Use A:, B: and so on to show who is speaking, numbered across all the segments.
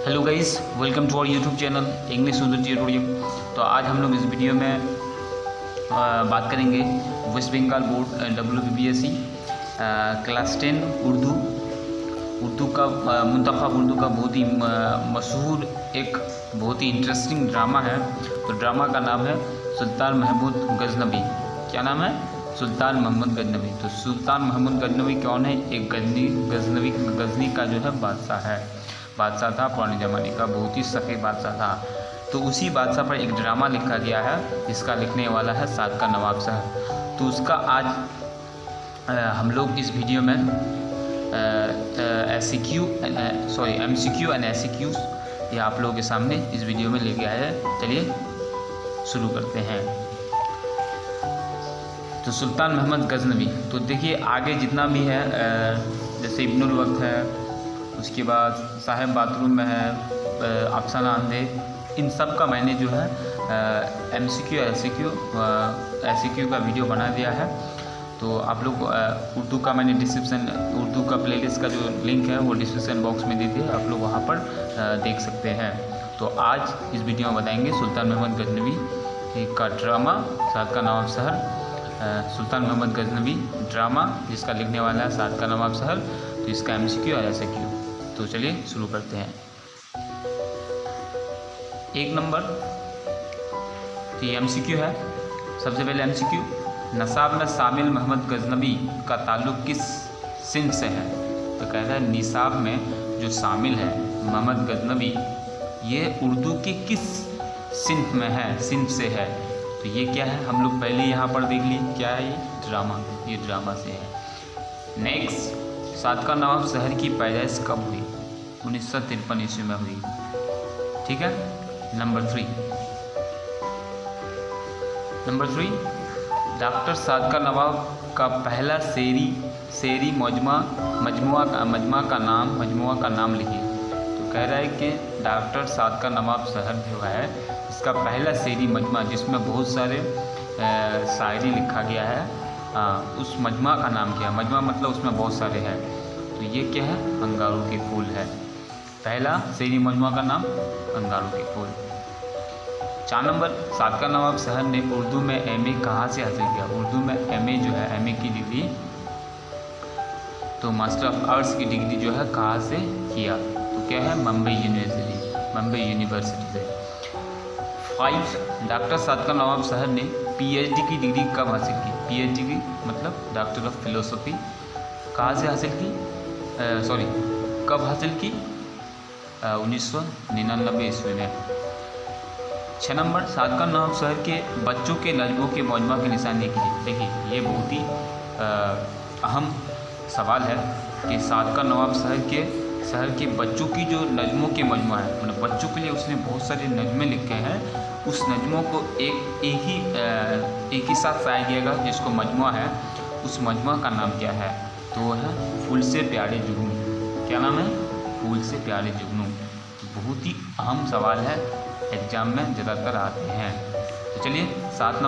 A: Hello guys, welcome to our YouTube channel English Sundar tutorial. तो आज हम लोग इस वीडियो में बात करेंगे west Bengal board WBPSC class 10 Urdu का मुंतखब उर्दू का बहुत ही मशहूर एक बहुत ही इंटरेस्टिंग ड्रामा है। तो ड्रामा का नाम है सुल्तान महमूद गजनवी। क्या नाम है? सुल्तान महमूद गजनवी। तो सुल्तान महमूद गजनवी कौन है? एक गजनी का जो है बादशाह था, पुराने ज़माने का बहुत ही सफ़ेद बादशाह था। तो उसी बादशाह पर एक ड्रामा लिखा गया है जिसका लिखने वाला है साद का नवाब साहब। तो उसका आज हम लोग इस वीडियो में MCQ एंड SCQs ये आप लोगों के सामने इस वीडियो में लेके आए हैं। चलिए शुरू करते हैं। तो सुल्तान महमूद गजनवी, तो देखिए आगे जितना भी है जैसे इब्नुल वक्त है, उसके बाद साहिब बाथरूम में है, अफसाना अंधे, इन सब का मैंने जो है MCQ SCQ का वीडियो बना दिया है। तो आप लोग उर्दू का मैंने उर्दू का प्लेलिस्ट का जो लिंक है वो डिस्क्रिप्शन बॉक्स में दे दिया, आप लोग वहाँ पर देख सकते हैं। तो आज इस वीडियो में बताएंगे सुल्तान महमूद गजनवी का ड्रामा साद का नवाब शहर। सुल्तान महमूद गजनवी ड्रामा जिसका लिखने वाला है साद का नवाब शहर। तो इसका MCQ और SCQ। तो चलिए शुरू करते हैं। एक नंबर तो ये MCQ है। सबसे पहले MCQ, नसाब में शामिल महमूद गजनवी का ताल्लुक़ किस सिंध से है? तो कहता है निसाब में जो शामिल है महमूद गजनवी ये उर्दू की किस सिंध में है, सिंध से है। तो ये क्या है हम लोग पहले यहाँ पर देख लिए, क्या है ये ड्रामा से है। नेक्स्ट, साद का नवाब शहर की पैदाइश कब हुई? 1953 ईस्वी में हुई। ठीक है। नंबर थ्री, डॉक्टर साद का नवाब का पहला शेरी मजमुआ का नाम लिखिए। तो कह रहा है कि डॉक्टर साद का नवाब शहर जो है इसका पहला शेरी मजमुआ जिसमें बहुत सारे शायरी लिखा गया है, उस मजमुआ का नाम क्या है? मजमुआ मतलब उसमें बहुत सारे हैं। तो ये क्या है? अंगारों के फूल है। पहला शेरी मजमुआ का नाम अंगारों के फूल। 4 नंबर, साद का नवाब शहर ने उर्दू में MA कहाँ से हासिल किया? उर्दू में MA जो है MA की डिग्री, तो मास्टर ऑफ आर्ट्स की डिग्री जो है कहाँ से किया? तो क्या है? मुंबई यूनिवर्सिटी से। 5, डॉक्टर साद का नवाब शहर ने PhD की डिग्री कब हासिल की? PhD की मतलब डॉक्टर ऑफ फिलोसफी कहाँ से हासिल की? कब हासिल की? 1999 ईस्वी में। 6 नंबर, साद का नवाब शहर के बच्चों के नज़्मों के मजमा की निशानी कीजिए। देखिए ये बहुत ही अहम सवाल है कि साद का नवाब शहर के बच्चों की जो नज़्मों के मजमा है, मतलब बच्चों के लिए उसने बहुत सारे नज़्में लिखे हैं। उस नज़्मों को एक ही साथ शाया गया जिसको मजमा है, उस मजमा का नाम क्या है? तो वो है फूल से प्यारे जुगनू। क्या नाम है? फूल से प्यारे जुगनू। बहुत ही अहम सवाल है, एग्जाम में ज़्यादातर आते हैं। तो चलिए 7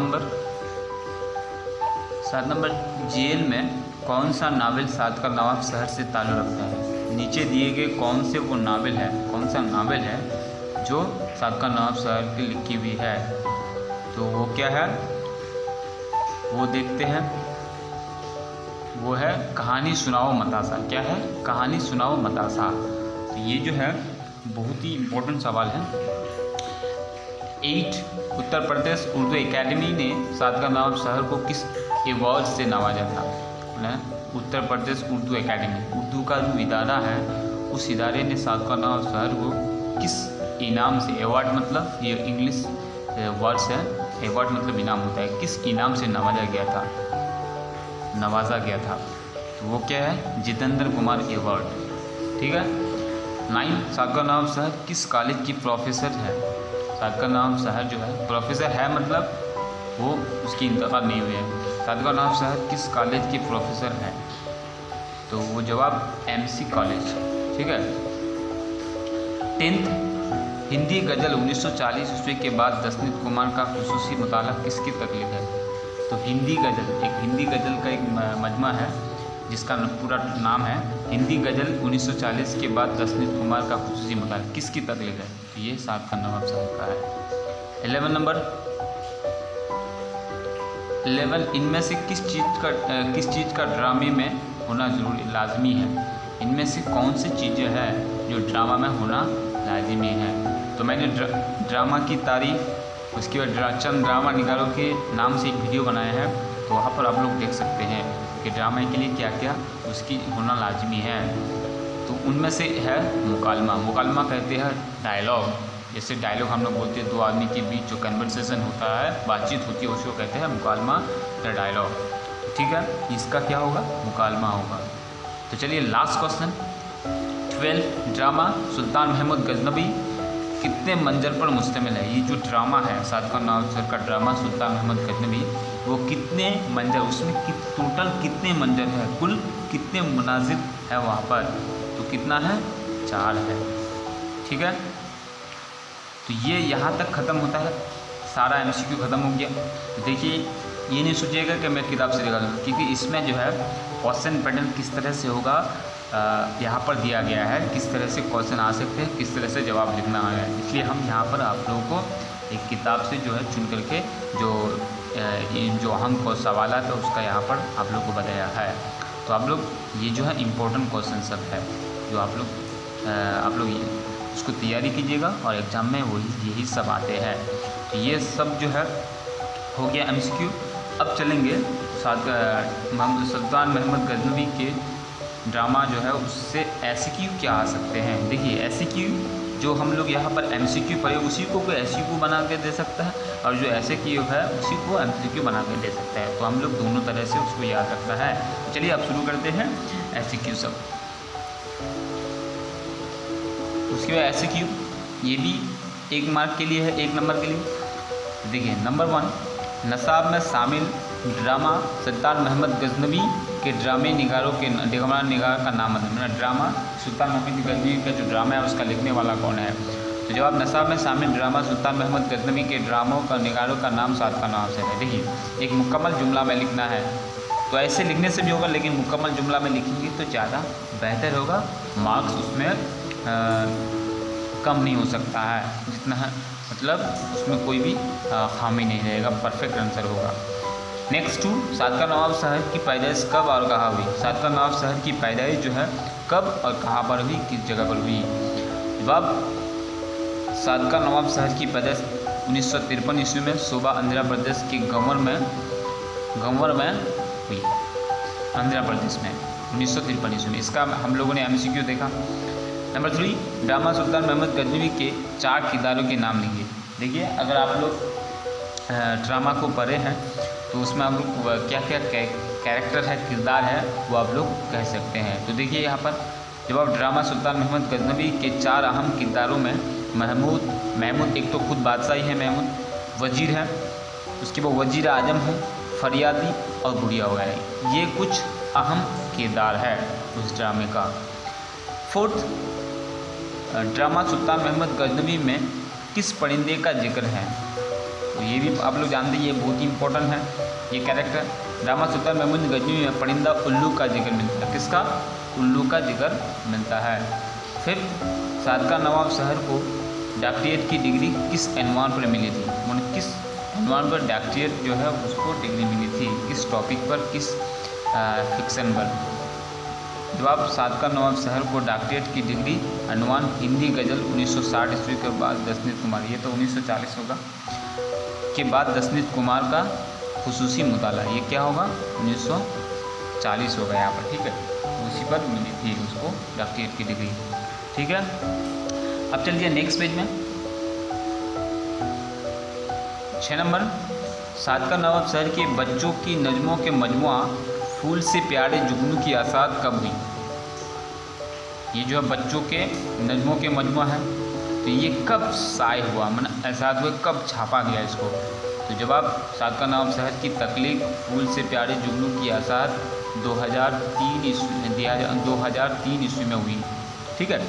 A: नंबर, जेल में कौन सा नावल साद का नवाब शहर से ताल्लुक़ रखता है? नीचे दिए गए कौन सा नावल है जो साद का नवाब शहर की लिखी हुई है? तो वो क्या है वो देखते हैं। वो है कहानी सुनाओ मतासा। क्या है? कहानी सुनाओ मतासा। तो ये जो है बहुत ही इम्पोर्टेंट सवाल है। 8, उत्तर प्रदेश उर्दू एकेडमी ने साद का नवाब शहर को किस अवार्ड से नवाजा था? उत्तर प्रदेश उर्दू एकेडमी, उर्दू का जो इदारा है उस इदारे ने साद का नवाब शहर को किस इनाम से, अवार्ड मतलब ये इंग्लिश वर्ड्स है, अवार्ड मतलब इनाम होता है, किस इनाम से नवाजा गया था? तो वो क्या है? जितेंद्र कुमार अवार्ड। ठीक है। 9, साद का नवाब शहर किस कॉलेज की प्रोफेसर है? साद का नवाब शहर जो है प्रोफेसर है, मतलब वो उसकी इंतकाल नहीं हुई है। साद का नवाब शहर किस कॉलेज की प्रोफेसर है? तो वो जवाब MC कॉलेज। ठीक है। 10, हिंदी गज़ल 1940 ईस्वी के बाद दशरथ कुमार का खुसूसी मुताला किसकी तकलीफ है? तो हिंदी गज़ल का एक मजमा है जिसका पूरा नाम है हिंदी गज़ल 1940 के बाद दशरथ कुमार का खुसूसी मुताला, किसकी तकलीफ है? तो ये सात का नवाब साहब का है। 11 नंबर 11, इनमें से किस चीज़ का ड्रामे में होना जरूरी लाजमी है? इनमें से कौन सी चीज़ें हैं जो ड्रामा में होना लाजमी है? तो मैंने ड्रामा की तारीफ, उसके बाद चंद ड्रामा निगारों के नाम से एक वीडियो बनाया है, तो वहाँ पर आप लोग देख सकते हैं कि ड्रामा के लिए क्या क्या उसकी होना लाजमी है। तो उनमें से है मुकालमा। मुकालमा कहते हैं डायलॉग, जैसे डायलॉग हम लोग बोलते हैं, दो आदमी के बीच जो कन्वर्सेशन होता है, बातचीत होती है, उसको कहते हैं मुकालमा या डायलॉग। ठीक है, इसका क्या होगा? मुकालमा होगा। तो चलिए लास्ट क्वेश्चन 12, ड्रामा सुल्तान महमूद गजनबी कितने मंजर पर मुश्तमिल है? ये जो ड्रामा है, सात का नवाब सर का ड्रामा सुल्तान महमूद गजनबी, वो कितने मंजर, उसमें टोटल कितने मंजर है, कुल कितने मुनाजिर है वहाँ पर? तो कितना है? 4 है। ठीक है, तो ये यहाँ तक ख़त्म होता है, सारा MCQ ख़त्म हो गया। देखिए, ये नहीं सोचिएगा कि मैं किताब से दिखा दूँगा, क्योंकि इसमें जो है क्वेश्चन पैटर्न किस तरह से होगा यहाँ पर दिया गया है, किस तरह से क्वेश्चन आ सकते हैं, किस तरह से जवाब लिखना है। इसलिए हम यहाँ पर आप लोगों को एक किताब से जो है चुन करके जो अहम सवाल है तो उसका यहाँ पर आप लोग को बताया है। तो आप लोग ये जो है इम्पोर्टेंट क्वेश्चन सब है, जो आप लोग उसको तैयारी कीजिएगा और एग्ज़ाम में यही सब आते हैं। तो ये सब जो है हो गया MCQ। अब चलेंगे सुल्तान महमूद गजनबी के ड्रामा जो है उससे SQ क्या आ सकते हैं। देखिए, SQ जो हम लोग यहाँ पर MCQ पढ़े, उसी को कोई SQ बना के दे सकता है, और जो SQ है उसी को MCQ बना के दे सकता है। तो हम लोग दोनों तरह से उसको याद रखना है। चलिए अब शुरू करते हैं SQ सब। उसके बाद SQ ये भी 1 मार्क के लिए है, 1 नंबर के लिए। देखिए, नंबर 1, नसाब में शामिल ड्रामा सुल्तान महमूद गजनबी के ड्रामे निगारों के निगार का नाम है। ड्रामा सुल्तान महमूद गजनबी का जो ड्रामा है उसका लिखने वाला कौन है? तो जवाब, नसाब में शामिल ड्रामा सुल्तान महमूद गजनबी के ड्रामों का निगारों का नाम सात का नवाब साहब है। देखिए, एक मुकम्मल जुमला में लिखना है, तो ऐसे लिखने से भी होगा, लेकिन मुकम्मल जुमला में लिखेंगे तो ज़्यादा बेहतर होगा, मार्क्स उसमें कम नहीं हो सकता है, जितना है मतलब उसमें कोई भी खामी नहीं रहेगा, परफेक्ट आंसर होगा। नेक्स्ट 2, सात का नवाब साहब की पैदाइश कब और कहाँ हुई? सात का नवाब साहब की पैदाइश जो है कब और कहाँ पर हुई, किस जगह पर हुई? जवाब, सात का नवाब साहब की पैदाइश 1953 ईस्वी में सूबा आंध्र प्रदेश के गंवर में हुई, आंध्र प्रदेश में 1953 ईस्वी में। इसका हम लोगों ने MCQ देखा। नंबर 3, ड्रामा सुल्तान महमूद गजनबी के 4 किरदारों के नाम लिखिए। देखिए, अगर आप लोग ड्रामा को पढ़े हैं तो उसमें आप लोग क्या क्या कैरेक्टर है, किरदार है, वो आप लोग कह सकते हैं। तो देखिए यहाँ पर जवाब, ड्रामा सुल्तान महमूद गजनबी के 4 अहम किरदारों में महमूद एक तो खुद बादशाह ही है, महमूद वजीर है, उसके बाद वजीर आजम है, फरियादी और बुढ़िया वगैरह, ये कुछ अहम किरदार है उस ड्रामे का। 4th, ड्रामा सुल्तान महमूद गजनबी में किस परिंदे का जिक्र है? तो ये भी आप लोग जानते हैं, ये बहुत ही इंपॉर्टेंट है ये कैरेक्टर। ड्रामा सुल्तान महमूद गजनबी में परिंदा उल्लू का जिक्र मिलता है। किसका? उल्लू का जिक्र मिलता है। 5th, सात का नवाब शहर को डॉक्टरेट की डिग्री किस अनवान पर मिली थी? मतलब किस अनवान पर डॉक्टरेट जो है उसको डिग्री मिली थी, किस टॉपिक पर, किस फिक्शन पर? जवाब, सात का नवाब शहर को डॉक्टरेट की डिग्री अनवान हिंदी गज़ल 1960 ईस्वी के बाद दशरथ कुमार, ये तो 1940 होगा, के बाद दशरथ कुमार का खुसूसी मुताला, ये क्या होगा? 1940 होगा यहाँ पर। ठीक है, उसी पर मिली थी उसको डॉक्टरेट की डिग्री। ठीक है, अब चलिए नेक्स्ट पेज में 6 नंबर, सात का नवाब शहर के बच्चों की नज़मों के मजमुआ फूल से प्यारे जुगनू की आसाद कब हुई? ये जो है बच्चों के नज़मों के मजमुआ है, तो ये कब शाये हुआ, मतलब आसाद हुए, कब छापा गया इसको? तो जवाब, सात का नवाब शहर की तख्लीक फूल से प्यारे जुगनू की आसाद 2003 ईस्वी में हुई। ठीक है।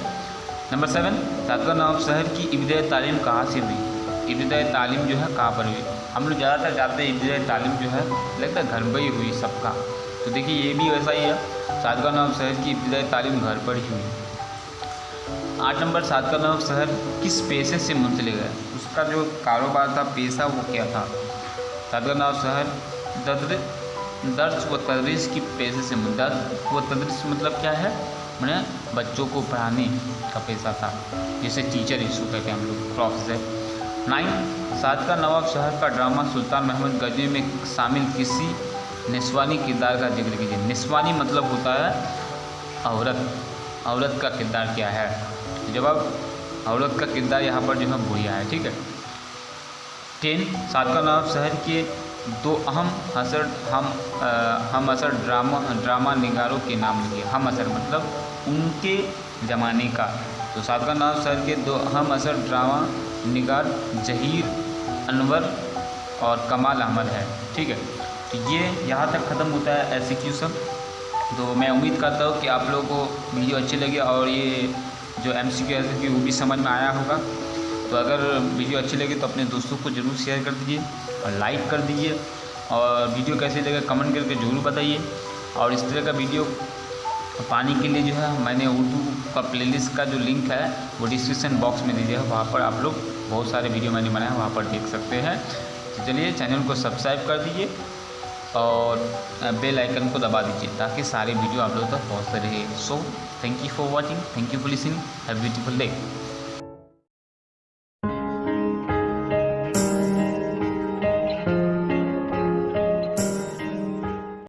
A: नंबर 7, सात का नवाब शहर की इब्तिदाई तालीम कहाँ से हुई? इब्तिदाई तालीम जो है कहाँ पर हुई? हम लोग ज़्यादातर जानते हैं इब्तिदाई तालीम जो है लगता है घर में ही हुई सबका, तो देखिए ये भी वैसा ही है। सादका नवाब शहर की इब्तदाई तालीम घर पर ही हुई। 8 नंबर, सादका नवाब शहर किस पेशे से मुंसलिक है? उसका जो कारोबार था, पेशा, वो क्या था? सादका नवाब शहर दर्स व तदरीस की पेशे से दर्स व तदरीस मतलब क्या है? मैंने बच्चों को पढ़ाने का पेशा था, जैसे टीचर इसको कहते हैं हम लोग, प्रोफेसर। 9, सादका नवाब शहर का ड्रामा सुल्तान महमूद गजनी में शामिल किसी निस्वानी किरदार का जिक्र कीजिए। निस्वानी मतलब होता है औरत। औरत का किरदार क्या है? जवाब, औरत का किरदार यहाँ पर जो है बुढ़िया है। ठीक है। 10, सादका नवाब शहर के 2 अहम हम असर ड्रामा निगारों के नाम लिखिए। हम असर मतलब उनके ज़माने का। तो सादका नवाब शहर के 2 अहम असर ड्रामा निगार जहीर अनवर और कमाल अहमद है। ठीक है। तो ये यहाँ तक ख़त्म होता है SQ सब। तो मैं उम्मीद करता हूँ कि आप लोगों को वीडियो अच्छी लगी और ये जो MCQ SQ वो भी समझ में आया होगा। तो अगर वीडियो अच्छी लगी तो अपने दोस्तों को ज़रूर शेयर कर दीजिए और लाइक कर दीजिए, और वीडियो कैसे लगे कमेंट करके ज़रूर बताइए। और इस तरह का वीडियो पाने के लिए जो है मैंने उर्दू का प्लेलिस्ट का जो लिंक है वो डिस्क्रिप्शन बॉक्स में दीजिए, वहाँ पर आप लोग बहुत सारे वीडियो मैंने बनाए वहाँ पर देख सकते हैं। तो चलिए चैनल को सब्सक्राइब कर दीजिए और बेल आइकन को दबा दीजिए ताकि सारे वीडियो आप लोगों तक पहुँचते रहे। So thank you for watching, thank you for listening, have a beautiful day.